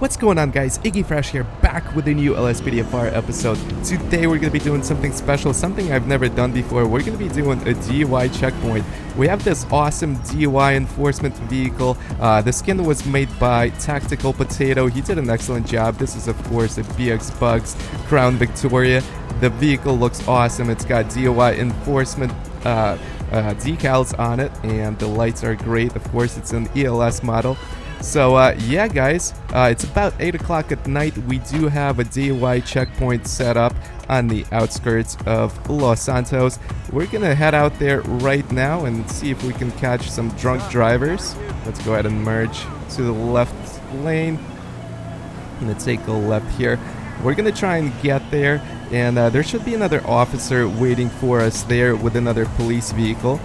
What's going on, guys? Iggy Fresh here, back with a new LSPDFR episode. Today we're going to be doing something special, something I've never done before. We're going to be doing a DUI checkpoint. We have this awesome DUI enforcement vehicle. The skin was made by Tactical Potato. He did an excellent job. This is, of course, a BX Bugs Crown Victoria. The vehicle looks awesome. It's got DUI enforcement decals on it, and the lights are great. Of course, it's an ELS model. So yeah, guys, it's about 8 o'clock at night. We do have a DUI checkpoint set up on the outskirts of Los Santos. We're gonna head out there right now and see if we can catch some drunk drivers. Let's go ahead and merge to the left lane. I'm gonna take a left here. We're gonna try and get there, and there should be another officer waiting for us there with another police vehicle.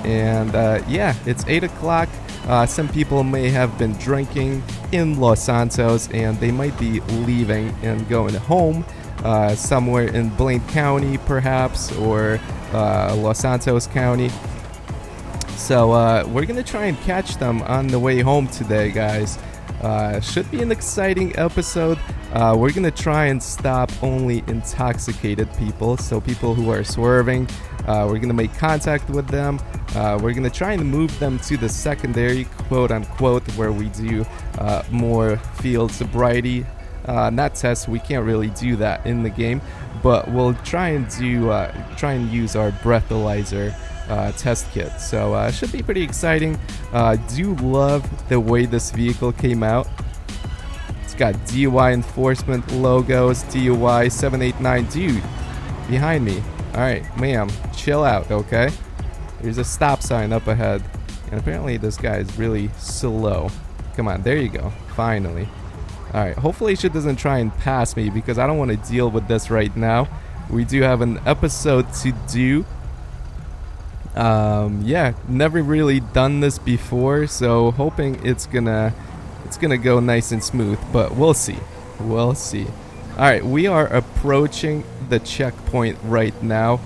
And yeah, it's 8 o'clock. Some people may have been drinking in Los Santos, and they might be leaving and going home somewhere in Blaine County, perhaps, or Los Santos County. So we're gonna try and catch them on the way home today, guys. Should be an exciting episode. We're gonna try and stop only intoxicated people, so people who are swerving. We're gonna make contact with them. We're gonna try and move them to the secondary, quote unquote, where we do more field sobriety. Not tests. We can't really do that in the game, but we'll try and use our breathalyzer test kit. So it should be pretty exciting. Do love the way this vehicle came out. It's got DUI enforcement logos, DUI 789. Dude, behind me. Alright, ma'am, chill out, okay? There's a stop sign up ahead, and apparently this guy is really slow. Come on, there you go, finally. Alright, hopefully she doesn't try and pass me, because I don't want to deal with this right now. We do have an episode to do. Yeah, never really done this before, so hoping it's gonna go nice and smooth, but we'll see. We'll see. Alright, we are approaching the checkpoint right now.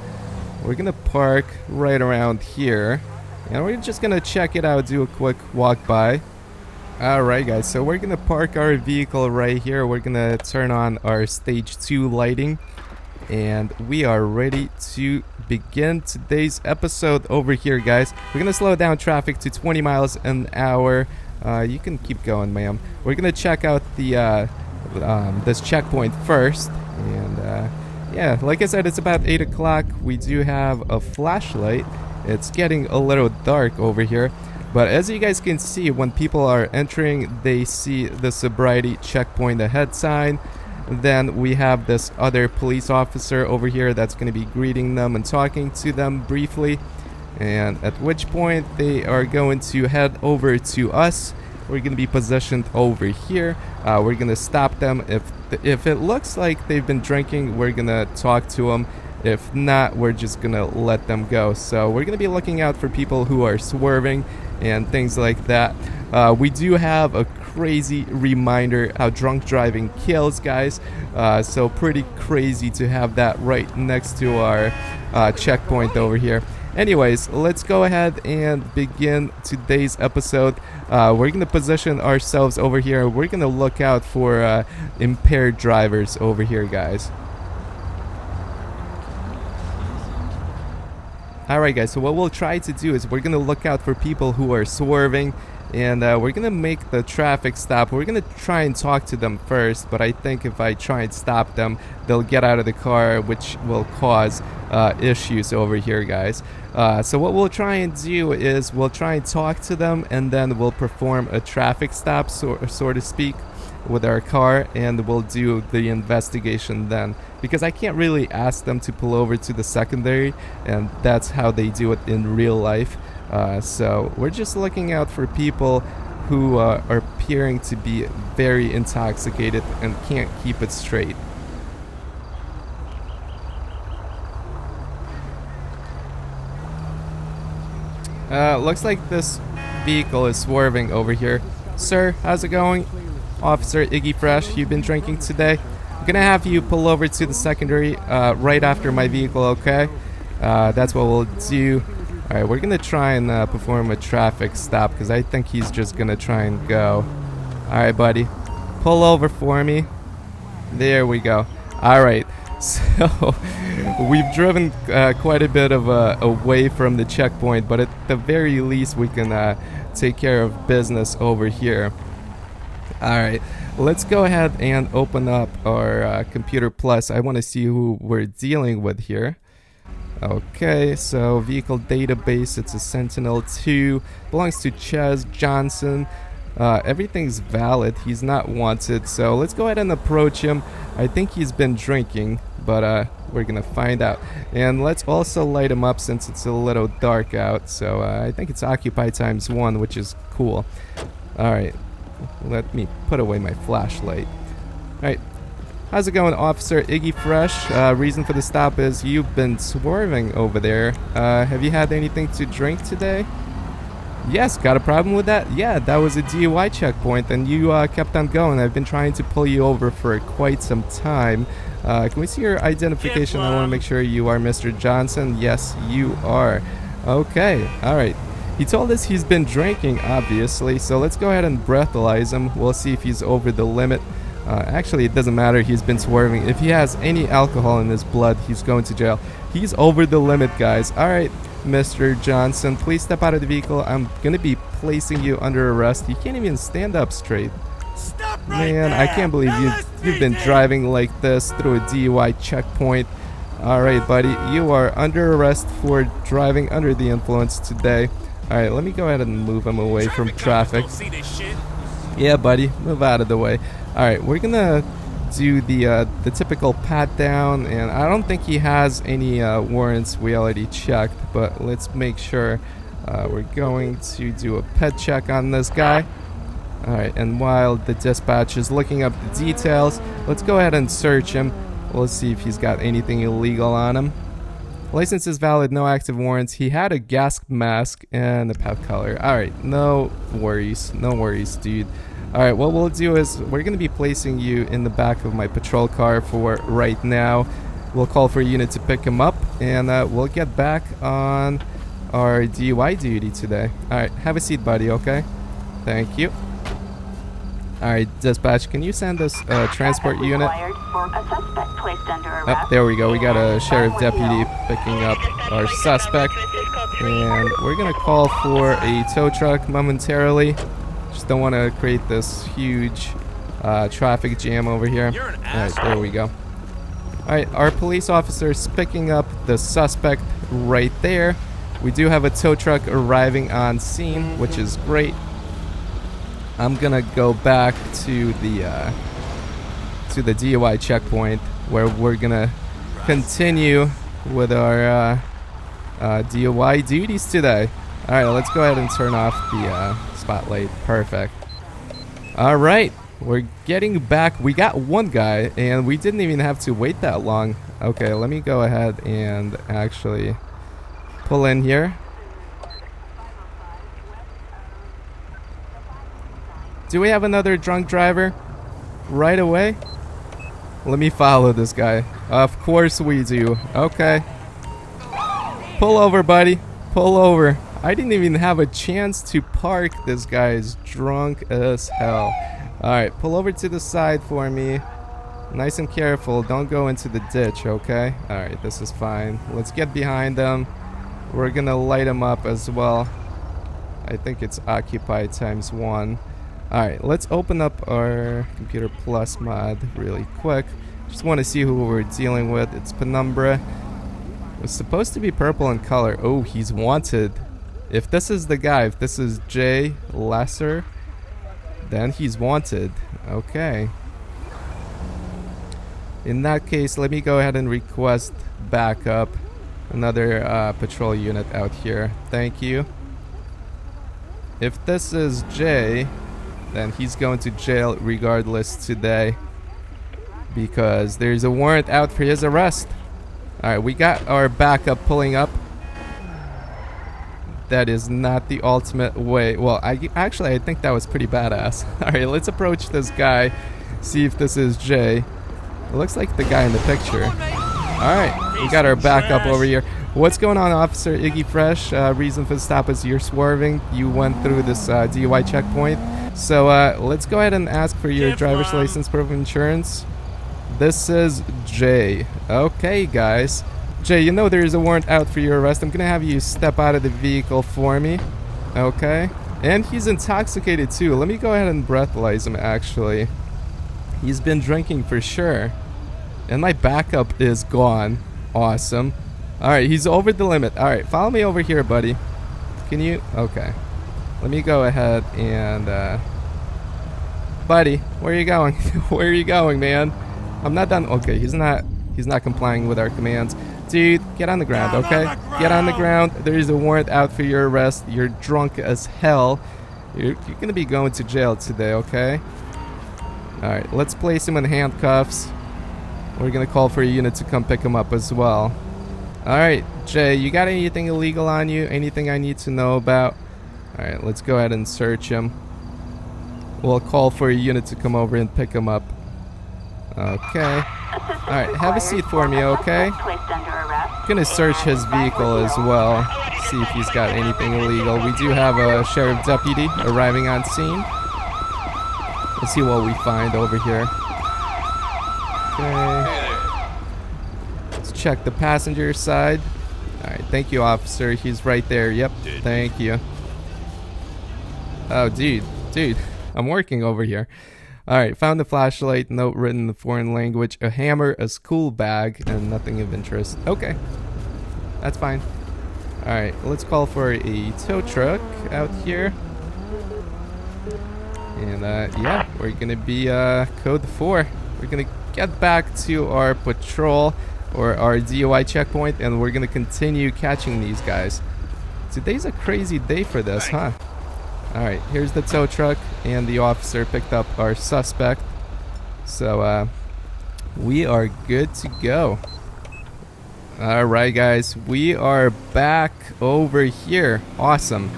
We're gonna park right around here, and we're just gonna check it out, do a quick walk by. Alright, guys, so we're gonna park our vehicle right here. We're gonna turn on our stage 2 lighting, and we are ready to begin today's episode over here, guys. We're gonna slow down traffic to 20 miles an hour. You can keep going, ma'am. We're gonna check out the this checkpoint first, and yeah, like I said, it's about 8 o'clock. We do have a flashlight. It's getting a little dark over here, but as you guys can see, when people are entering, they see the sobriety checkpoint ahead sign. Then we have this other police officer over here that's going to be greeting them and talking to them briefly, and at which point they are going to head over to us. We're going to be positioned over here. We're going to stop them. If it looks like they've been drinking, we're going to talk to them. If not, we're just going to let them go. So we're going to be looking out for people who are swerving and things like that. We do have a crazy reminder how drunk driving kills, guys. So pretty crazy to have that right next to our checkpoint over here. Anyways, let's go ahead and begin today's episode. We're going to position ourselves over here. We're going to look out for impaired drivers over here, guys. Alright, guys, so what we'll try to do is we're going to look out for people who are swerving, and we're going to make the traffic stop. We're going to try and talk to them first, but I think if I try and stop them, they'll get out of the car, which will cause issues over here, guys. So what we'll try and do is we'll try and talk to them, and then we'll perform a traffic stop, so to speak, with our car, and we'll do the investigation then, because I can't really ask them to pull over to the secondary, and that's how they do it in real life. So we're just looking out for people who are appearing to be very intoxicated and can't keep it straight. Looks like this vehicle is swerving over here. Sir, how's it going? Officer Iggy Fresh, you've been drinking today? I'm gonna have you pull over to the secondary right after my vehicle, okay? That's what we'll do. Alright, we're gonna try and perform a traffic stop, because I think he's just gonna try and go. Alright, buddy. Pull over for me. There we go. All right. So we've driven quite a bit of away from the checkpoint, but at the very least we can take care of business over here. All right, let's go ahead and open up our computer plus. I want to see who we're dealing with here. Okay, so vehicle database, it's a Sentinel 2, belongs to Ches Johnson. Everything's valid, he's not wanted, so let's go ahead and approach him. I think he's been drinking, but we're gonna find out. And let's also light him up since it's a little dark out, so I think it's occupied ×1, which is cool. Alright, let me put away my flashlight. Alright, how's it going, Officer Iggy Fresh? Reason for the stop is you've been swerving over there. Have you had anything to drink today? Yes, got a problem with that? Yeah, that was a DUI checkpoint and you kept on going. I've been trying to pull you over for quite some time. Can we see your identification? I want to make sure you are Mr. Johnson. Yes, you are. Okay, alright. He told us he's been drinking, obviously, so let's go ahead and breathalyze him. We'll see if he's over the limit. Actually, it doesn't matter. He's been swerving. If he has any alcohol in his blood, he's going to jail. He's over the limit, guys. Alright. Mr. Johnson, please step out of the vehicle. I'm gonna be placing you under arrest. You can't even stand up straight. Man, I can't believe you've been driving like this through a DUI checkpoint. Alright, buddy, you are under arrest for driving under the influence today. Alright, let me go ahead and move him away from traffic. Yeah, buddy, move out of the way. Alright, we're gonna do the typical pat down, and I don't think he has any warrants. We already checked, but let's make sure. We're going to do a pet check on this guy. Alright, and while the dispatch is looking up the details, let's go ahead and search him. We'll see if he's got anything illegal on him. License is valid, no active warrants. He had a gas mask and a pet collar. Alright, no worries, dude. Alright, what we'll do is we're going to be placing you in the back of my patrol car for right now. We'll call for a unit to pick him up, and we'll get back on our DUI duty today. Alright, have a seat, buddy, okay? Thank you. Alright, dispatch, can you send us a transport unit? Oh, there we go. We got a sheriff deputy picking up our suspect. And we're going to call for a tow truck momentarily. Just don't want to create this huge traffic jam over here. Alright, there we go. Alright, our police officer is picking up the suspect right there. We do have a tow truck arriving on scene, which is great. I'm gonna go back to the DUI checkpoint where we're gonna continue with our DUI duties today. Alright, let's go ahead and turn off the spotlight. Perfect. Alright, we're getting back. We got one guy and we didn't even have to wait that long. Okay, let me go ahead and actually pull in here. Do we have another drunk driver right away? Let me follow this guy. Of course we do. Okay. Pull over, buddy. Pull over. I didn't even have a chance to park. This guy is drunk as hell. Alright, pull over to the side for me. Nice and careful. Don't go into the ditch, okay? Alright, this is fine. Let's get behind them. We're gonna light them up as well. I think it's occupied ×1. Alright, let's open up our Computer Plus mod really quick. Just want to see who we're dealing with. It's Penumbra. It's supposed to be purple in color. Oh, he's wanted. If this is the guy, if this is Jay Lesser, then he's wanted. Okay. In that case, let me go ahead and request backup. Another patrol unit out here. Thank you. If this is Jay, then he's going to jail regardless today because there's a warrant out for his arrest. Alright, we got our backup pulling up. That is not the ultimate way. Well, I think that was pretty badass. Alright, let's approach this guy, see if this is Jay. It looks like the guy in the picture. Alright, we got our backup over here. What's going on, Officer Iggy Fresh? Reason for the stop is you're swerving. You went through this DUI checkpoint. So let's go ahead and ask for your driver's license, proof of insurance. This is Jay. Okay, guys. Jay, you know there is a warrant out for your arrest. I'm gonna have you step out of the vehicle for me. Okay. And he's intoxicated too. Let me go ahead and breathalyze him, actually. He's been drinking for sure. And my backup is gone. Awesome. Alright, he's over the limit. Alright, follow me over here, buddy. Can you? Okay. Let me go ahead and, buddy, where are you going? Where are you going, man? I'm not done. Okay, he's not complying with our commands. Dude, get on the ground, okay? Get on the ground. There is a warrant out for your arrest. You're drunk as hell. You're gonna be going to jail today, okay? Alright, let's place him in handcuffs. We're gonna call for a unit to come pick him up as well. Alright, Jay, you got anything illegal on you? Anything I need to know about? Alright, let's go ahead and search him. We'll call for a unit to come over and pick him up. Okay. Alright, have a seat for me, okay? Gonna search his vehicle as well. See if he's got anything illegal. We do have a sheriff deputy arriving on scene. Let's see what we find over here. Okay. Let's check the passenger side. Alright, thank you, officer. He's right there. Yep, thank you. Oh, dude, I'm working over here. Alright, found a flashlight, note written in the foreign language, a hammer, a school bag, and nothing of interest. Okay, that's fine. Alright, let's call for a tow truck out here. And yeah, we're gonna be code 4. We're gonna get back to our patrol or our DUI checkpoint, and we're gonna continue catching these guys. Today's a crazy day for this, huh? Alright, here's the tow truck, and the officer picked up our suspect. So, we are good to go. Alright, guys, we are back over here. Awesome.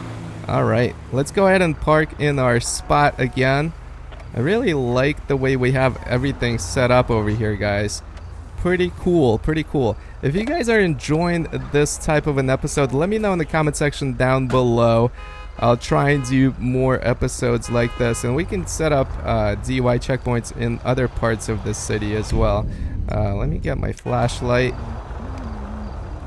Alright, let's go ahead and park in our spot again. I really like the way we have everything set up over here, guys. Pretty cool, pretty cool. If you guys are enjoying this type of an episode, let me know in the comment section down below. I'll try and do more episodes like this, and we can set up DUI checkpoints in other parts of the city as well. Let me get my flashlight.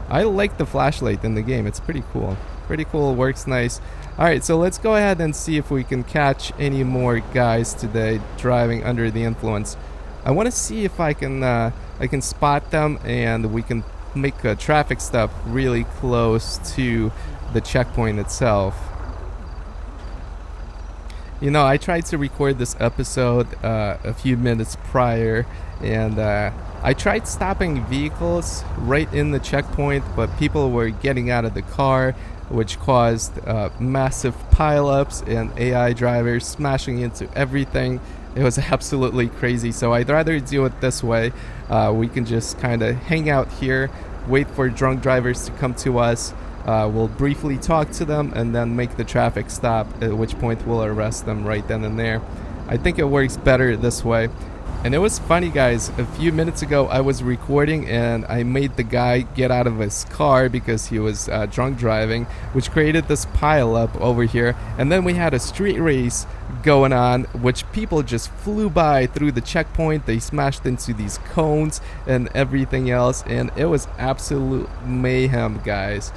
I like the flashlight in the game. It's pretty cool. Pretty cool, works nice. Alright, so let's go ahead and see if we can catch any more guys today driving under the influence. I want to see if I can spot them, and we can make a traffic stop really close to the checkpoint itself. You know, I tried to record this episode a few minutes prior, and I tried stopping vehicles right in the checkpoint, but people were getting out of the car, which caused massive pileups and AI drivers smashing into everything. It was absolutely crazy, so I'd rather do it this way. We can just kind of hang out here, wait for drunk drivers to come to us. We'll briefly talk to them and then make the traffic stop, at which point we'll arrest them right then and there. I think it works better this way. And it was funny, guys, a few minutes ago I was recording and I made the guy get out of his car because he was drunk driving, which created this pile up over here. And then we had a street race going on, which people just flew by through the checkpoint. They smashed into these cones and everything else, and it was absolute mayhem, guys.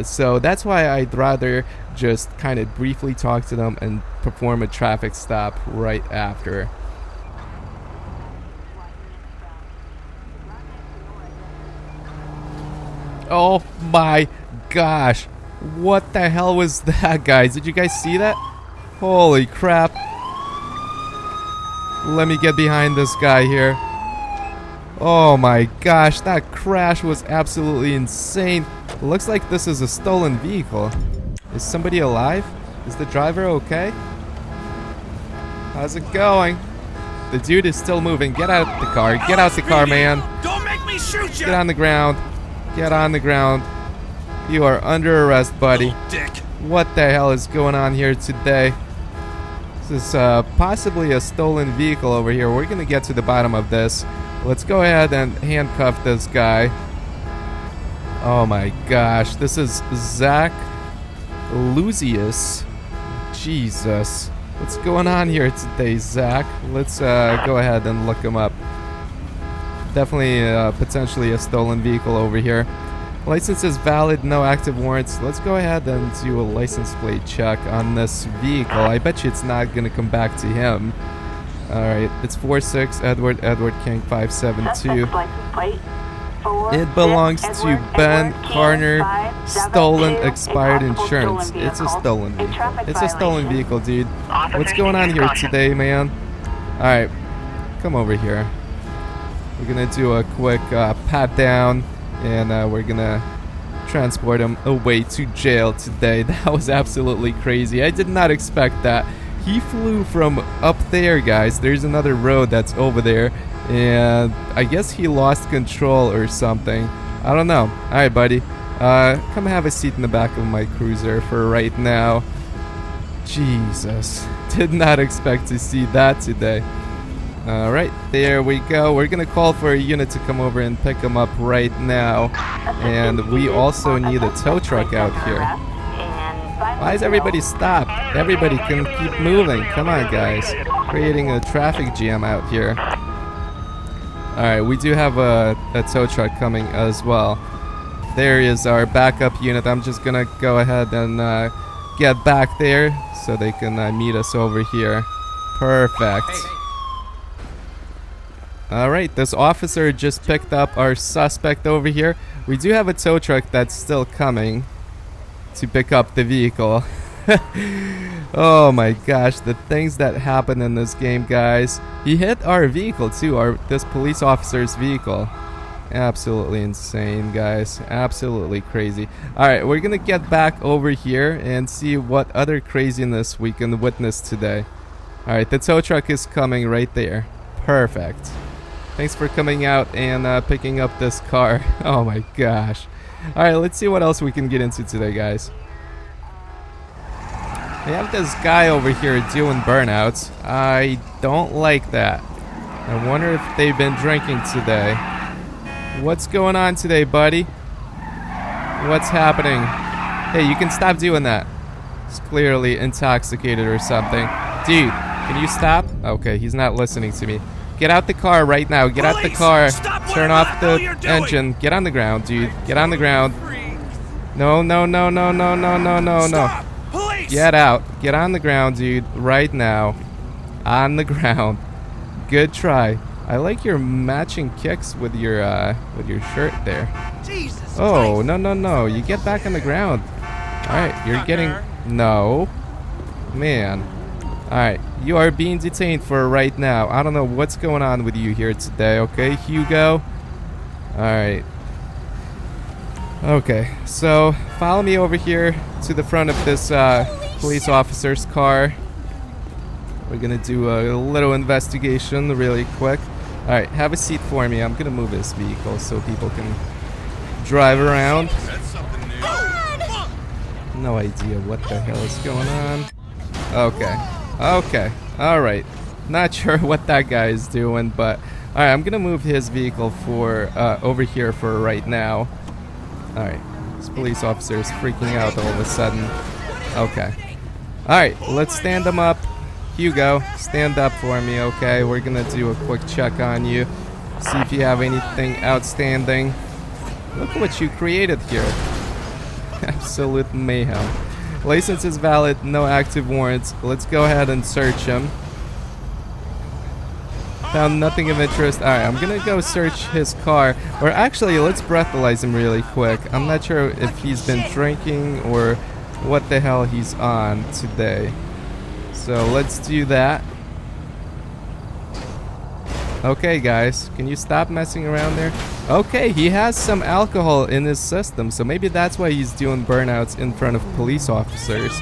So that's why I'd rather just kind of briefly talk to them and perform a traffic stop right after. Oh my gosh, what the hell was that, guys? Did you guys see that? Holy crap. Let me get behind this guy here. Oh my gosh, that crash was absolutely insane. It looks like this is a stolen vehicle. Is somebody alive? Is the driver okay? How's it going? The dude is still moving. Get out the car. Get out the car, man. Don't make me shoot you. Get on the ground. Get on the ground. You are under arrest, buddy. Dick. What the hell is going on here today? This is possibly a stolen vehicle over here. We're gonna get to the bottom of this. Let's go ahead and handcuff this guy. Oh my gosh, this is Zach Luzius. Jesus. What's going on here today, Zach? Let's go ahead and look him up. Definitely potentially a stolen vehicle over here. License is valid, no active warrants. Let's go ahead and do a license plate check on this vehicle. I bet you it's not going to come back to him. Alright, it's 46 Edward King 572. It belongs to Ben Carner. Stolen expired insurance. It's a stolen vehicle. It's a stolen vehicle, dude. What's going on here today, man? Alright, come over here. We're gonna do a quick pat down, and we're gonna transport him away to jail today. That was absolutely crazy. I did not expect that. He flew from up there, guys. There's another road that's over there, and I guess he lost control or something. I don't know. Alright, buddy. Come have a seat in the back of my cruiser for right now. Jesus. Did not expect to see that today. Alright, there we go. We're gonna call for a unit to come over and pick him up right now. And we also need a tow truck out here. Why is everybody stopped? Everybody can keep moving. Come on, guys. Creating a traffic jam out here. Alright, we do have a tow truck coming as well. There is our backup unit. I'm just gonna go ahead and get back there so they can meet us over here. Perfect. Alright, this officer just picked up our suspect over here. We do have a tow truck that's still coming to pick up the vehicle. Oh my gosh, the things that happen in this game, guys. He hit our vehicle too, this police officer's vehicle. Absolutely insane, guys. Absolutely crazy. Alright, we're gonna get back over here and see what other craziness we can witness today. Alright, the tow truck is coming right there. Perfect. Thanks for coming out and picking up this car. Oh my gosh. Alright, let's see what else we can get into today, guys. We have this guy over here doing burnouts. I don't like that. I wonder if they've been drinking today. What's going on today, buddy? What's happening? Hey, you can stop doing that. He's clearly intoxicated or something. Dude, can you stop? Okay, he's not listening to me. Get out the car right now. Get out the car. Turn off the engine. Get on the ground, dude. Get on the ground. No, no, no, no, no, no, no, no, no. Get out. Get on the ground, dude. Right now. On the ground. Good try. I like your matching kicks with your shirt there. Oh, no, no, no. You get back on the ground. Alright, you're getting... No. Man. Alright, you are being detained for right now. I don't know what's going on with you here today, okay, Hugo? Alright. Okay, so follow me over here to the front of this police officer's car. We're gonna do a little investigation really quick. Alright, have a seat for me. I'm gonna move this vehicle so people can drive around. No idea what the hell is going on. Okay. Okay. Alright. Not sure what that guy is doing, but alright, I'm gonna move his vehicle for over here for right now. Alright. This police officer is freaking out all of a sudden. Okay. Alright, let's stand him up. Hugo, stand up for me, okay? We're gonna do a quick check on you. See if you have anything outstanding. Look what you created here. Absolute mayhem. License is valid, no active warrants. Let's go ahead and search him. Found nothing of interest. Alright, I'm gonna go search his car. Or actually, let's breathalyze him really quick. I'm not sure if he's been drinking or what the hell he's on today. So let's do that. Okay, guys, can you stop messing around there? Okay, he has some alcohol in his system, so maybe that's why he's doing burnouts in front of police officers.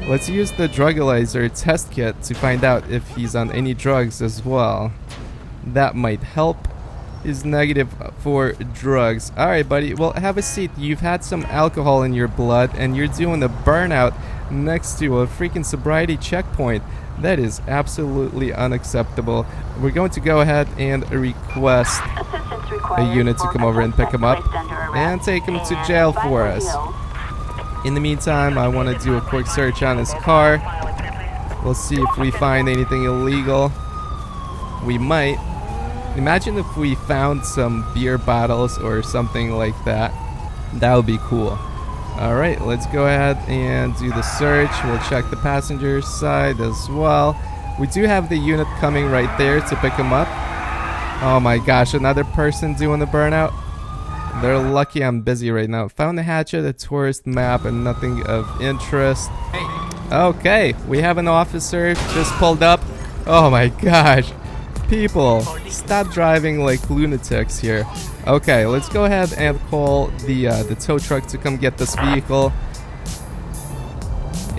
Let's use the drugalyzer test kit to find out if he's on any drugs as well. That might help. Is negative for drugs. Alright, buddy, well, have a seat. You've had some alcohol in your blood and you're doing a burnout next to a freaking sobriety checkpoint. That is absolutely unacceptable. We're going to go ahead and request a unit to come over and pick him up and take him to jail for us. In the meantime, I want to do a quick search on his car. We'll see if we find anything illegal. We might. Imagine if we found some beer bottles or something like that. That would be cool. Alright, let's go ahead and do the search. We'll check the passenger side as well. We do have the unit coming right there to pick him up. Oh my gosh, another person doing the burnout. They're lucky I'm busy right now. Found the hatchet, a tourist map, and nothing of interest. Okay, we have an officer just pulled up. Oh my gosh. People, stop driving like lunatics here. Okay, let's go ahead and call the tow truck to come get this vehicle.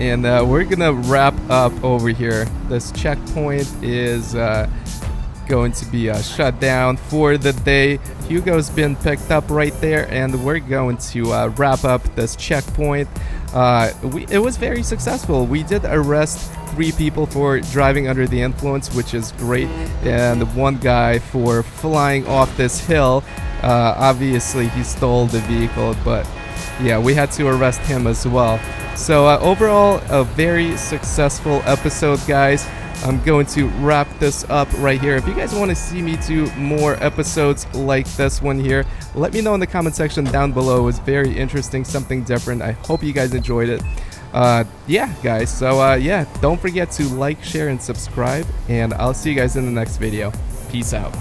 And we're gonna wrap up over here. This checkpoint is going to be shut down for the day. Hugo's been picked up right there, and we're going to wrap up this checkpoint. It was very successful. We did arrest 3 people for driving under the influence, which is great, and 1 guy for flying off this hill. Obviously he stole the vehicle, but yeah, we had to arrest him as well. So overall, a very successful episode, guys. I'm going to wrap this up right here. If you guys want to see me do more episodes like this one here, let me know in the comment section down below. It was very interesting, something different. I hope you guys enjoyed it. Yeah, guys. So yeah, don't forget to like, share, and subscribe. And I'll see you guys in the next video. Peace out.